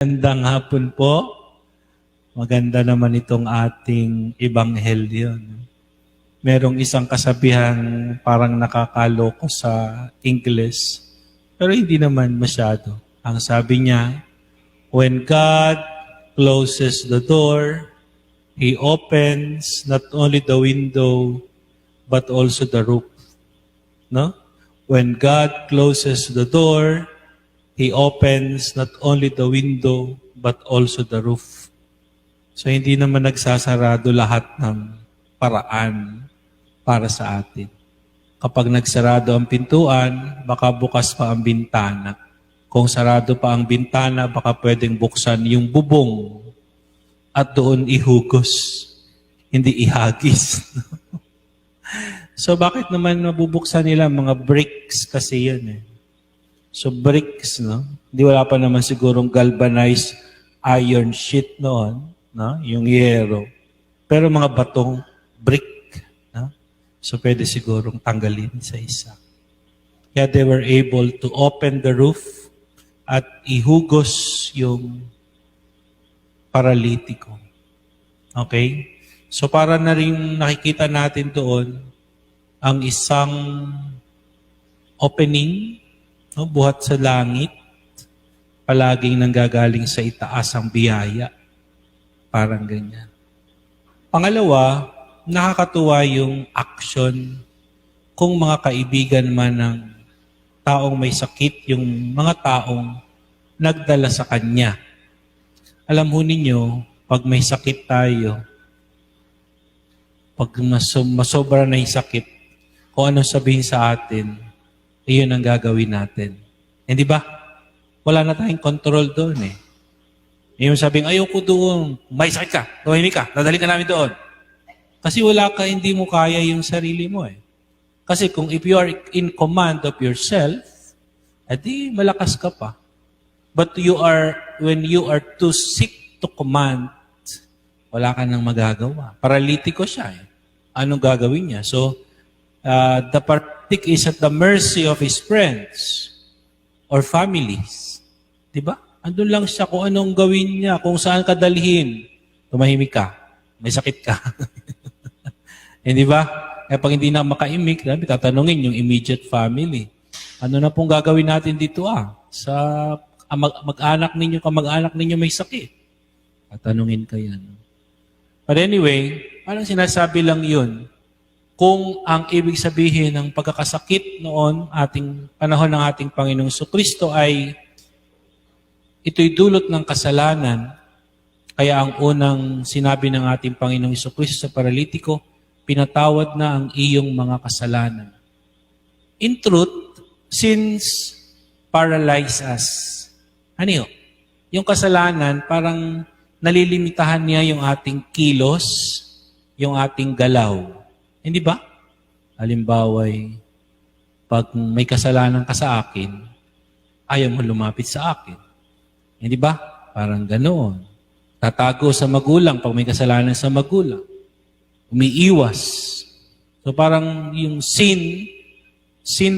Magandang hapon po. Maganda naman itong ating ebanghelyo. Merong isang kasabihan parang nakakaloko sa English, pero hindi naman masyado. Ang sabi niya, when God closes the door, He opens not only the window, but also the roof. No? When God closes the door, He opens not only the window, but also the roof. So, hindi naman nagsasarado lahat ng paraan para sa atin. Kapag nagsarado ang pintuan, baka bukas pa ang bintana. Kung sarado pa ang bintana, baka pwedeng buksan yung bubong at doon ihugos, hindi ihagis. So, bakit naman mabubuksan nila? Mga bricks kasi yun eh. So, bricks, no? Hindi wala pa naman sigurong galvanized iron sheet noon, no? Yung yero. Pero mga batong brick, no? So, pwede sigurong tanggalin sa isa. Kaya they were able to open the roof at ihugos yung paralitiko. Okay? So, para na rin nakikita natin doon ang isang opening, no, buhat sa langit, palaging nanggagaling sa itaas ang biyaya. Parang ganyan. Pangalawa, nakakatuwa yung action kung mga kaibigan man ng taong may sakit, yung mga taong nagdala sa kanya. Alam ho ninyo, pag may sakit tayo, pag masobra na yung sakit, kung anong sabihin sa atin, iyon ang gagawin natin. Hindi ba? Wala na tayong control doon eh. Yung sabing, ayoko doon, may sakit ka, tumahimik ka, dadalhin ka namin doon. Kasi wala ka, hindi mo kaya yung sarili mo eh. Kasi kung if you are in command of yourself, edi malakas ka pa. But when you are too sick to command, wala ka nang magagawa. Paralitiko siya eh. Anong gagawin niya? So, the paralytic is at the mercy of his friends or families. Diba? Andun lang siya kung anong gawin niya, kung saan ka dalhin. Tumahimik ka. May sakit ka. Hindi ba? Kaya pag hindi na makaimik, tatanungin yung immediate family. Ano na pong gagawin natin dito sa mag-anak ninyo may sakit. Tatanungin ka yan. But anyway, parang sinasabi lang yun, kung ang ibig sabihin ng pagkakasakit noon, panahon ng ating Panginoong Jesucristo ay ito'y dulot ng kasalanan, kaya ang unang sinabi ng ating Panginoong Jesucristo sa paralitiko, pinatawad na ang iyong mga kasalanan. In truth, sins paralyze us. Ano yun? Yung kasalanan, parang nalilimitahan niya yung ating kilos, yung ating galaw. Hindi ba? Halimbawa, pag may kasalanan ka sa akin, ayaw mo lumapit sa akin. Hindi ba? Parang ganoon. Tatago sa magulang pag may kasalanan sa magulang. Umiiwas. So parang yung sin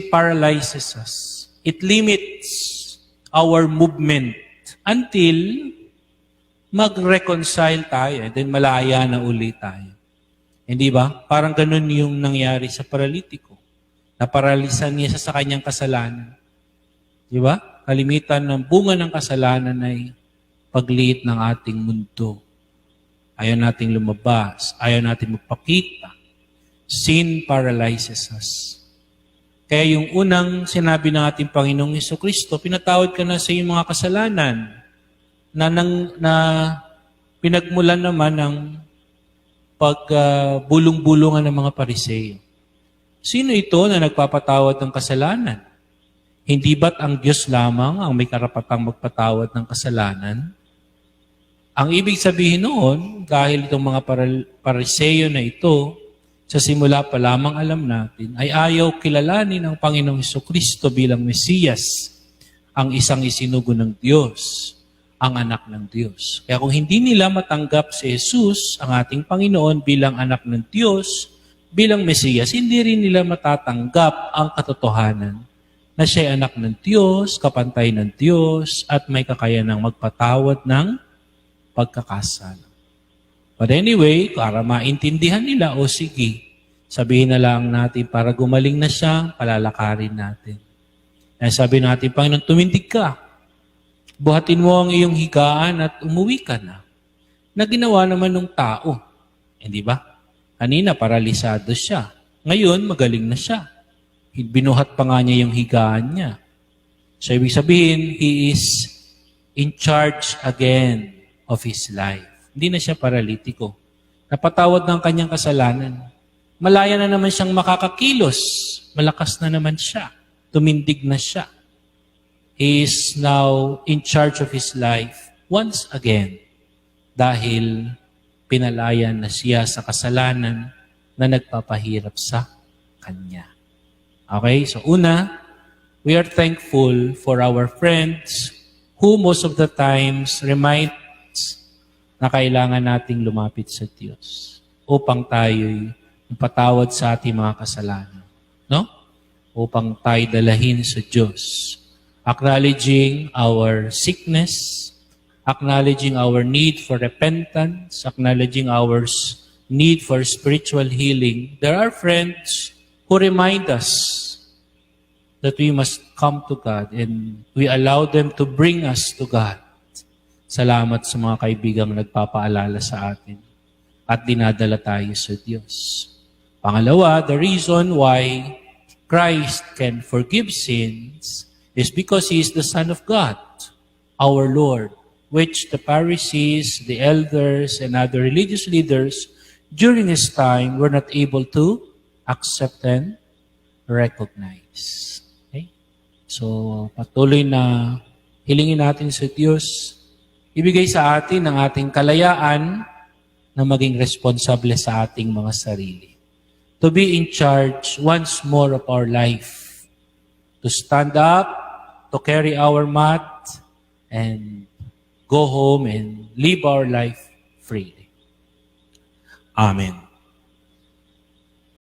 paralyzes us. It limits our movement until mag-reconcile tayo, then malaya na ulit tayo. Hindi ba? Parang ganun yung nangyari sa paralitiko. Naparalisan niya sa kanyang kasalanan. Di ba? Kalimitan ng bunga ng kasalanan ay pagliit ng ating mundo. Ayaw nating lumabas. Ayaw nating magpakita. Sin paralyzes us. Kaya yung unang sinabi ng ating Panginoong Jesucristo, pinatawad ka na sa iyong mga kasalanan na pinagmulan naman ng bulong-bulungan ng mga Pariseo. Sino ito na nagpapatawad ng kasalanan? Hindi ba't ang Diyos lamang ang may karapatang magpatawad ng kasalanan? Ang ibig sabihin noon, dahil itong mga Pariseo na ito, sa simula pa lamang alam natin, ay ayaw kilalanin ng Panginoong Jesucristo bilang Mesiyas, ang isang isinugo ng Diyos, ang anak ng Diyos. Kaya kung hindi nila matanggap si Jesus, ang ating Panginoon bilang anak ng Diyos, bilang Mesiyas, hindi rin nila matatanggap ang katotohanan na siya ay anak ng Diyos, kapantay ng Diyos, at may kakayanang magpatawad ng pagkakasala. But anyway, para maintindihan nila, o sige, sabihin na lang natin para gumaling na siya, palalakarin natin. Kaya sabi natin, Panginoon, tumindig ka. Buhatin mo ang iyong higaan at umuwi ka na. Na ginawa naman ng tao. Hindi ba? Kanina, paralisado siya. Ngayon, magaling na siya. Binuhat pa nga niya yung higaan niya. So, ibig sabihin, he is in charge again of his life. Hindi na siya paralitiko. Napatawad ng kanyang kasalanan. Malaya na naman siyang makakakilos. Malakas na naman siya. Tumindig na siya. He is now in charge of his life once again dahil pinalayan na siya sa kasalanan na nagpapahirap sa kanya. Okay? So una, we are thankful for our friends who most of the times reminds na kailangan nating lumapit sa Diyos upang tayo'y patawad sa ating mga kasalanan. No? Upang tayo dalahin sa Diyos. Acknowledging our sickness, acknowledging our need for repentance, acknowledging our need for spiritual healing. There are friends who remind us that we must come to God and we allow them to bring us to God. Salamat sa mga kaibigang nagpapaalala sa atin at dinadala tayo sa Diyos. Pangalawa, the reason why Christ can forgive sins is because He is the Son of God, our Lord, which the Pharisees, the elders, and other religious leaders during His time were not able to accept and recognize. So, patuloy na hilingin natin sa Diyos, ibigay sa atin ang ating kalayaan na maging responsable sa ating mga sarili. To be in charge once more of our life. To stand up, to carry our mat, and go home and live our life freely. Amen.